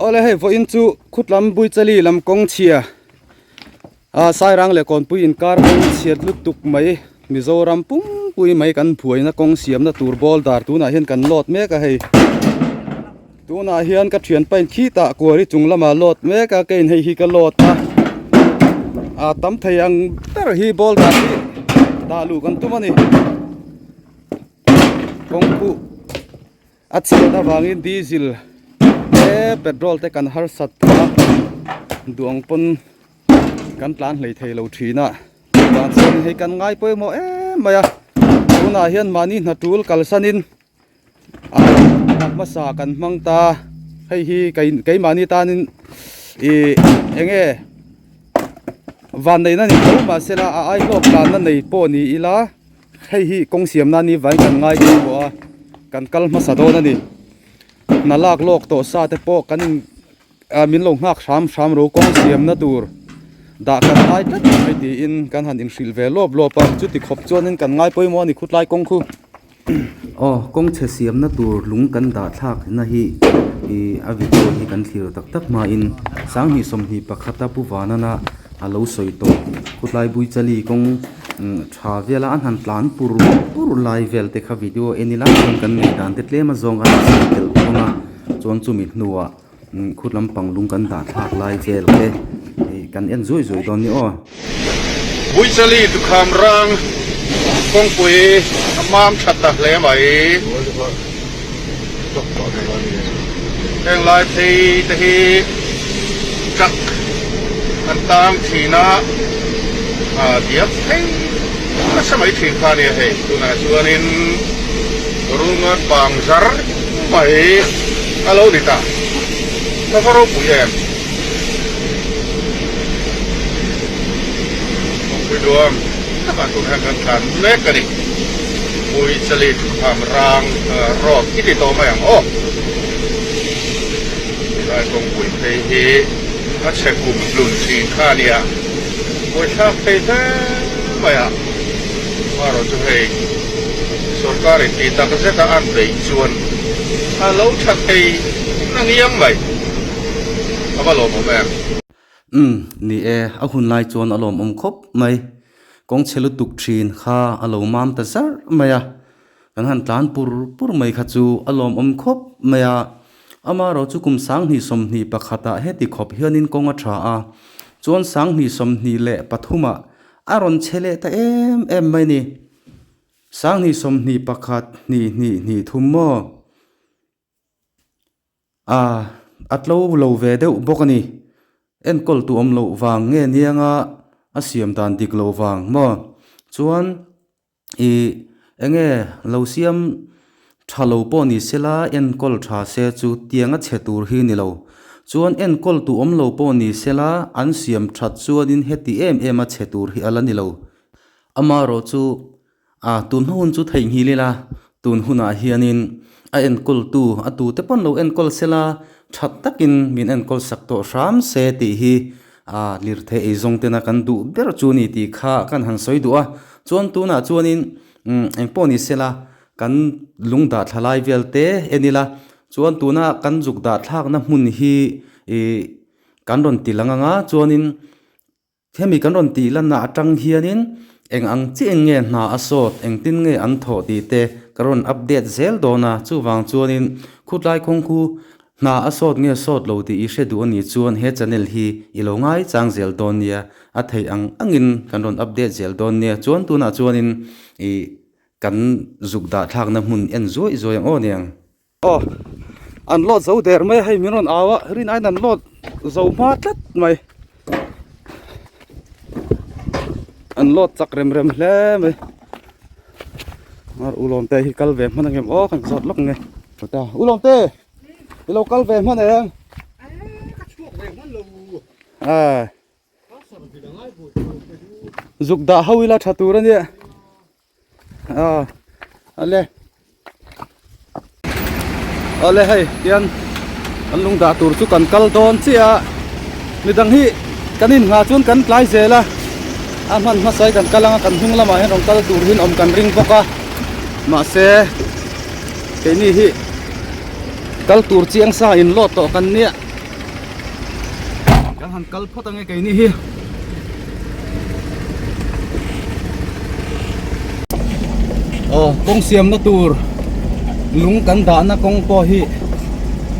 ole hei vo in chu khutlam bui chali lam kong chia sai rang le kon pui in kar kong chiat lu tuk mai Mizoram pum pui mai kan phuai na kong siam na tur bol dar tu na hian kan lot me ka hei tu na hian ka thian pain khi ta kwari chunglama lot me ka kein hei hi ka lot ta tam thei ang tar hi bol dar hi da lu kan tu mani kong pu achil na wangin diesel petrol te kan har sat duang pon kan plan hlei thei lo thina dan sen hei kan ngai poi mo maya tuna hian mani na tul kalsanin ma sa kan mangta hei hi kai mani tanin enge van nei na ni ko ma sela ai ko plan na nei po ni ila hei hi kong siam na ni vai kan ngai ko kan kal ma sa do na ni na lak lok to sa te po kanin min lo ngak sam ro kong siam na tur da kan ai tat mai ti in kan han in hril ve lop pa chu ti khop chuan in kan ngai poi mo ni khutlai kong khu kong che siam na tur lung kan da thak na hi video hi kan thlir tak tak ma in sang hi som hi pakhata pu wana na alo soi to khutlai bui chali kong tha vela an han plan pur lai vel te kha video enila kan nei dan te tlema zonga tel konga chon chu mi hnuwa khutlam panglung kan da thak lai vel ke kan en zoi don ni o bui chali tu kham rang kong pui amam thatta hle mai eng lai thei te hi chak an tang thina diap thei ma samai thing kha ne hei tuna chuanin runga pang zar mai alo dita ta faro puyem duam kan tu kan mekanik bui chali kham rang rok kiti to ma yang dai kong bui thei hi a chekum lun sin kha nia bui sa thei ta ma ya maro chu hei sarkari ti ta ka zeta an dei chuan a lo thak thei nang yang mai aba lo mo ma ni a hun lai chon alom khop mai kong chelu tuk thin kha alo mam ta zar maya kan han tlan pur mai kha chu alom khop maya ama ro chu kum sang ni som ni pakhata he ti khop hianin kong a tha a chon sang ni som ni le pathuma aron chele ta em mai ni sang ni som ni pakhat ni thummo atlo lo ve deuh bokani en kol tu om lo wang nge nianga asiam dan dik lo wang mo chuan enge lo siam thalo po ni sela en kol tha se chu tianga chetur hi ni lo chuan en kol tu om lo po ni sela an siam that chuan in heti em a chetur hi ala ni lo amaro chu tun hun chu thein hi lela tun huna hianin a en kol tu atu te pon lo en kol sela that takin min en kol sak to ram se ti hi lir the e zong te na kan du ber chu ni ti kha kan han soi du a chuan tu na chuanin eng po ni sela kan lungda thalai velte enila chuan tu na kan juk da thlak na mun hi kan ron ti langanga chuanin hemi kan ron ti lan na atang hianin eng ang chi nge na asot eng tin nge an tho ti te karon update zel dona chu wang chuanin khutlai khong khu na asot nge sot lo ti ishe du ani chuan he channel hi ilongai chang zel don nia a thei angin kan ron update zel don nia chuan tu na chuanin kan zukda thak na mun en zoi ang oniang an lot zo der mai hai miron awa rin ai nan lot zo ma tlat mai an lot chak rem hle mai mar ulom te hi kal ve man ngem kan zot lok nge ta ulom te lo kal ve man em zuk da hawila thatura ni ale hai kian anlung da tur chu kan kal don chia midang hi kanin nga chun kan tlai zela aman ma sai kan kalanga kan hung lama hen ong kal tur hin om kan ring boka ma se ke ni hi kal tur chiang sa in lot to kan nia han kal photang e kai ni hi kong siam na tur lung kan da na kong po hi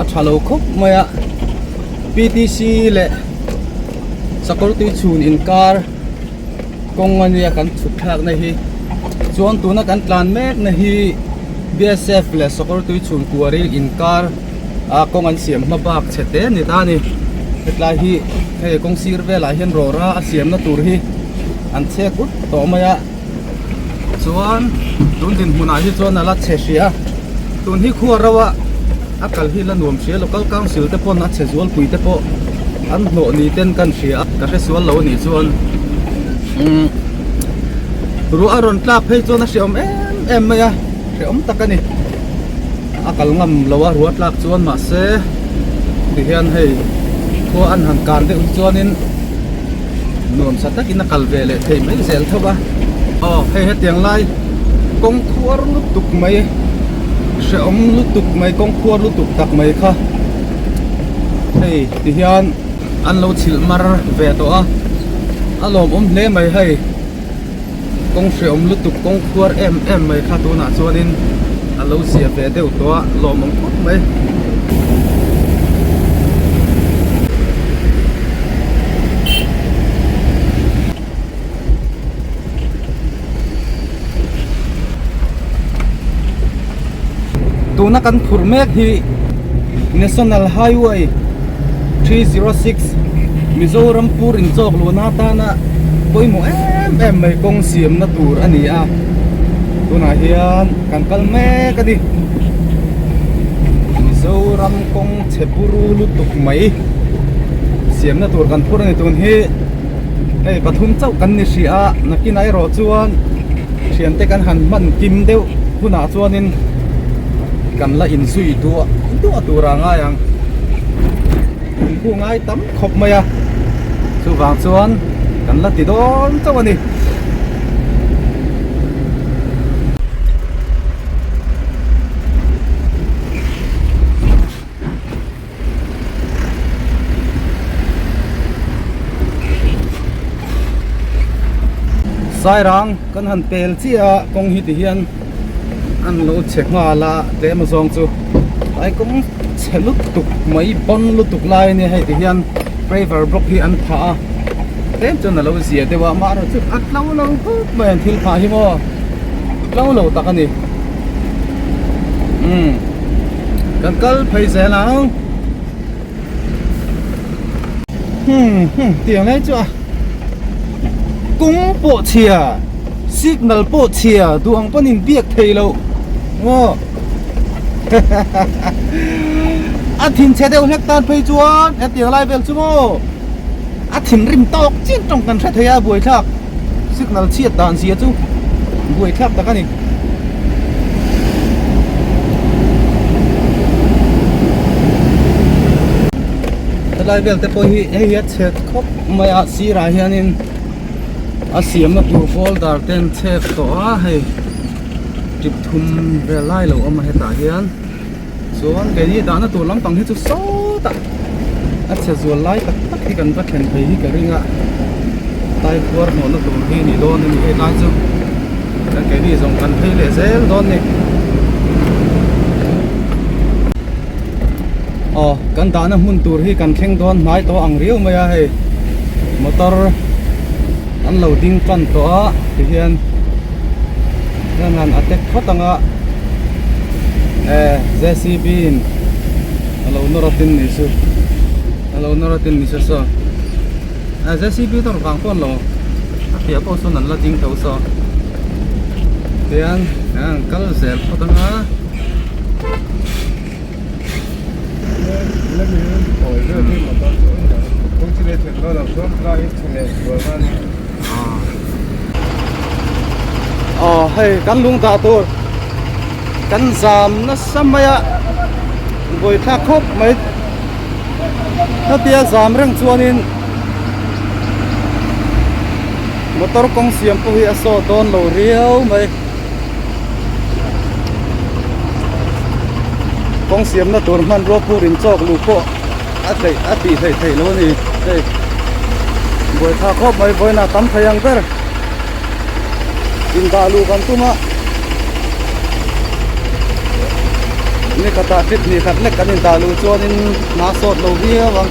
a thalo khop maya PTC le security chun in car kong ania kan thuk thak na hi chuan tu na kan plan mek na hi BSF le security chun kuari in car a kong an siam ma bak chete ni ta ni hetla hi hei kong sir vela hian rora a siam na tur hi an che kut to maya chuan tun din huna hi chuan ala che sia tun hi khuwa rawa akal hi la nuam sia local council te pon a che zual pui te po an hno ni ten kan sia ka re sual lo ni chuan ru aron tlak phei chuan a siam em maya siam takani akal ngam lowa ruat lak chuan ma se ti hian hei kho an han kan de chuan in nuam sa takin akal vele thei mai zel thoba hei he tiang lai kong khuar lu tuk mai se om lu tuk mai kong khuar lu tuk tak mai kha hei ti hian an lo chil mar ve to a alom hle mai hei kong se om lu tuk kong khuar em mai kha tu na chuanin alo sia ve deuh to a lom om khut mai tuna kan phurmek hi National Highway 306 Mizoram pur in chok luna ta na poimo em mai kong siam na tur ani a tuna hian kan kal me ka di Mizoram kong chepuru lutuk mai siam na tur kan phur ani tun hi ei pathum chau kan ni sia nakinai ro chuan sian te kan han man kim deuh huna chuanin kan la in sui tu atura nga yang ku ngai tam khop maya chu wang chuan kan la ti don chawani sai rang kan han tel chia kong hi ti hian an lo che nga la te ma zong chu ai cũng che lu tuk mai bon lu tuk lai ni hai ti hian braver block hi an pha tem chu na lo zia te wa ma ro chu at lo pu men thil pha hi mo lo takani kan kal phai se la tiang lai chu cung bộ chia signal bộ chia duang panin biak thei lo ngo a thin che deu hek tan phei chuan a tiang lai vel chu mo a thin rim tok chin trong kan thra thaya buai thak signal chiat dan sia chu buai thak ta kani lai vel te po hi he chet khop mai a si ra hianin a siam na tur bol dar ten chek to a hei tip thum ve lai lo ama heta hian chuan ke ni dana tur lam tang hi chu so ta a che zual lai tak tak hi kan va thlen phei hi ka ringa tai khwar no na tur hi ni don ni he lai chu kan ke ni zong kan phei le zel don ni kan dana mun tur hi kan thleng don mai to ang riu maya hei motor an loading kan to a ti hian nan attack khotanga JCB in alo noratin ni so JCB tor wang pon lo atia po so nan la ding to so tian ang kal zel khotanga let me hỏi rồi thì mà con cũng chỉ để thuyền đó là xuống ra ít thuyền này vừa ra hey kan lung ta tur kan zam na samaya boi tha khop mai thatia zam rang chuanin motor kong siam po hi aso don lo riau mai kong siam na tur man ro purin chok lu po á bị thầy luôn đi đây buổi thà khóc mấy buổi nào tắm thầy ăn tơ in ta lu kan tuma ni kata fit ni khat lek kan in ta lu chuan in na sot lo hi wang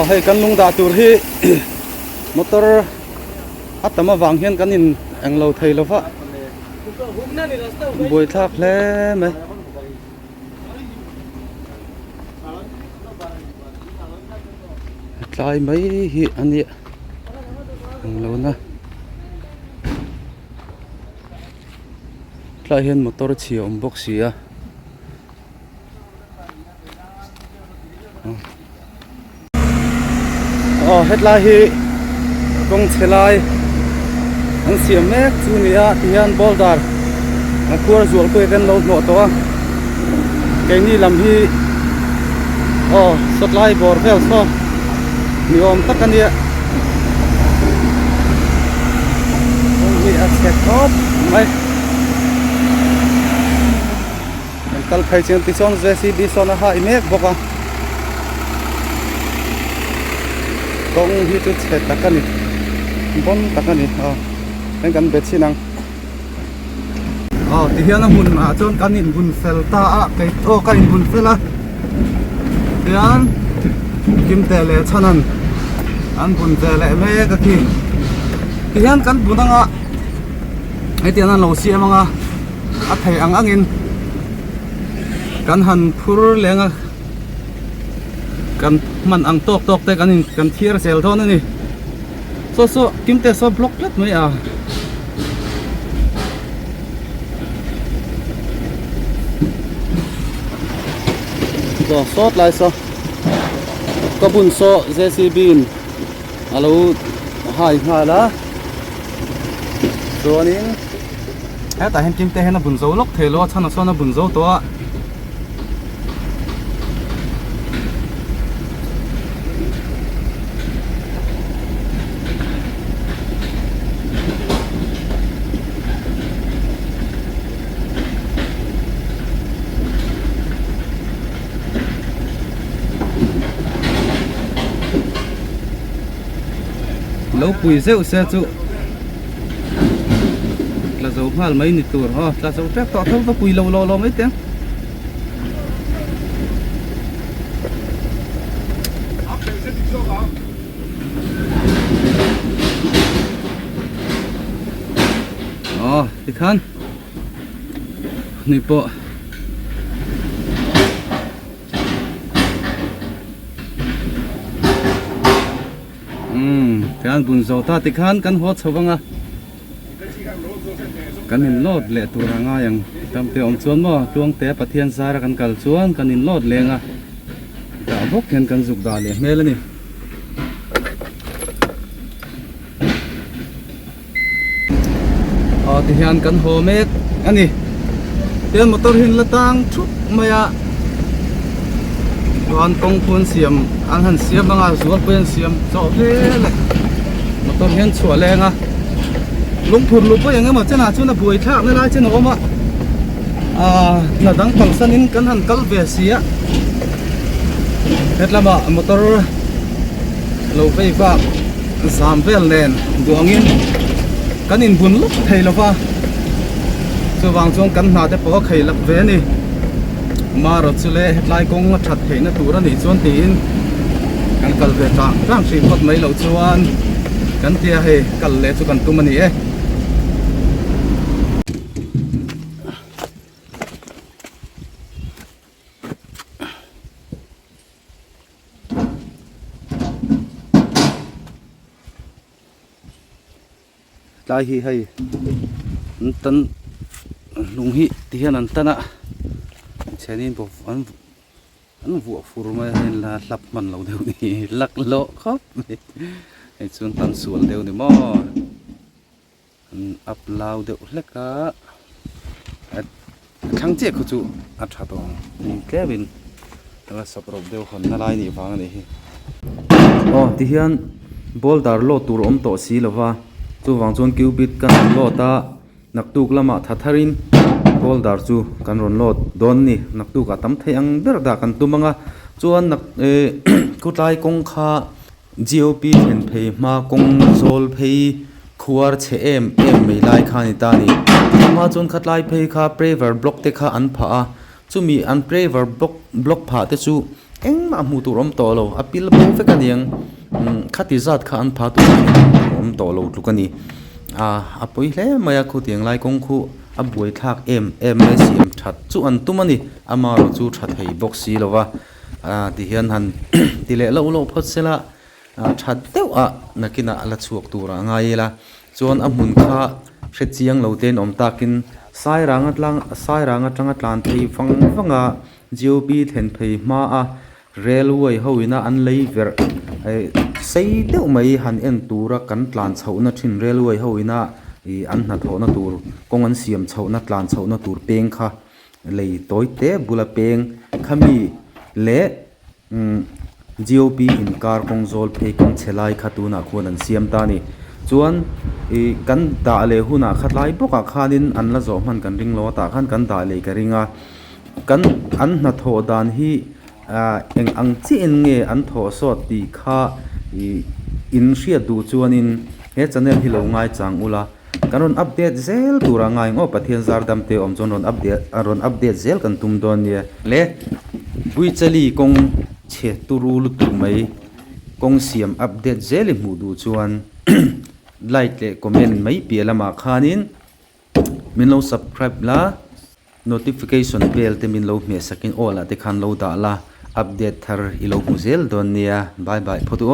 hay kan lung da tur hi motor atama wang hian kan in englo thei lo fa boi thak hle me tlai mai hi ani englo na tlai hian motor chi om box sia headline hi kong chelai an siam mek chu nia tian boulder a kur zual ko kan lo no to ke ni lam hi supply bor vel so ni om takania ni a check top mai kal khai chen ti son JCB son ha imek boka kong hi chu chet takani bon takani anh kan bet sinang ti hian a hun ma chon kan in bun sel ta a kai kan in bun sela hian kim te le chanan an bun te le me ka ki ti hian kan bunanga ai ti an lo si amanga a thei angin kan han phur lenga kan man ang tok te kan thier sel thon ani so kim te so block plat mai a so sot lai so kabun so JCB in alo hai la so anin ta hen kim te hen bun zo lok thelo chana so na bun zo to lâu pui rêu xe chu là dấu hal mấy nít tur ha là dấu phép tọt thâu pui lâu mấy tiếng thì khăn nị bộ kan bun zo ta ti khan kan hot chawanga kan in lot le turanga yang tamte om chuan mo tuang te pathian sara kan kal chuan kan in lot lenga da bok hen kan zuk da le mel ani ti hian kan ho mek ani tian motor hin latang thuk maya tuan kong phun siam an han siam anga zual pen siam cho le motor hian chua lenga lung phur lu po yang ma chana chuna buai thak na lai chen oma na dang function in kan han kal ve sia hetlama motor lo ve ba sam vel nen duangin kan in bun luk thei lova chu wang chong kan na te po khei lak ve ni ma ro chule hetlai kong that thei na tur ani chon tin kan kal ve tang si phot mai lo chuan kan tia he kal le chu kan tumani e lai hi hay tan lung hi ti hian an tana chenin bo an vu fur ma hen la hlap man lo deu ni lak lo khop ai chun tan sual deu ni mo an up lau deu leka khang che khu chu a tha tong kevin ala saprop deu khon na lai ni wang ni hi oh ti hian bol dar lo tur om to si lova chu wang chon cubit kan lo ta naktuk lama thatharin bol dar chu kan ron lot don ni naktuk atam thei ang ber da kan tumanga chuan nak kutlai kong kha GOP then phei ma kong zol phei khuar che em mai lai khani ta ni ma chon khatlai phei kha prever block te kha an pha a chumi an prever block pha te chu engma mu tu rom to lo apil bo fe kan yang khati zat kha an pha tu rom to lo tu kani apoi hle maya khu tiang lai kong khu a buai thak em siam that chu an tumani ama ro chu that hei box si lova ti hian han ti le lo phot sela that deu nakina ala chuak tura ngai la chuan a mun kha hre chiang lo ten om takin sai ranga tanga tlan thei fanga GOP then phei ma a railway hoina an lei ver sei deu mai han en tura kan tlan chhouna thin railway hoina I an na thona tur kong an siam chhouna tlan chhouna tur peng kha lei toite bula peng khami le GOP in kar kong zol phei kong chelai khatuna khon an siam ta ni chuan kan da le huna khatlai boka khanin an la zo man kan ring lo ta khan kan da le ka ringa kan an na tho dan hi eng ang chi en nge an tho so ti kha in ria du chuanin he channel hi lo ngai chang ula karon update zel tura ngai ngo pathian zardam te om jon ron update zel kan tum don ye le bui chali kong che turul tu mai kong siam update zel mu du chuan like le comment mai pialama khanin min lo subscribe la notification bell te min lo me sakin ola te khan lo da la update thar ilo mu zel don nia bye bye photo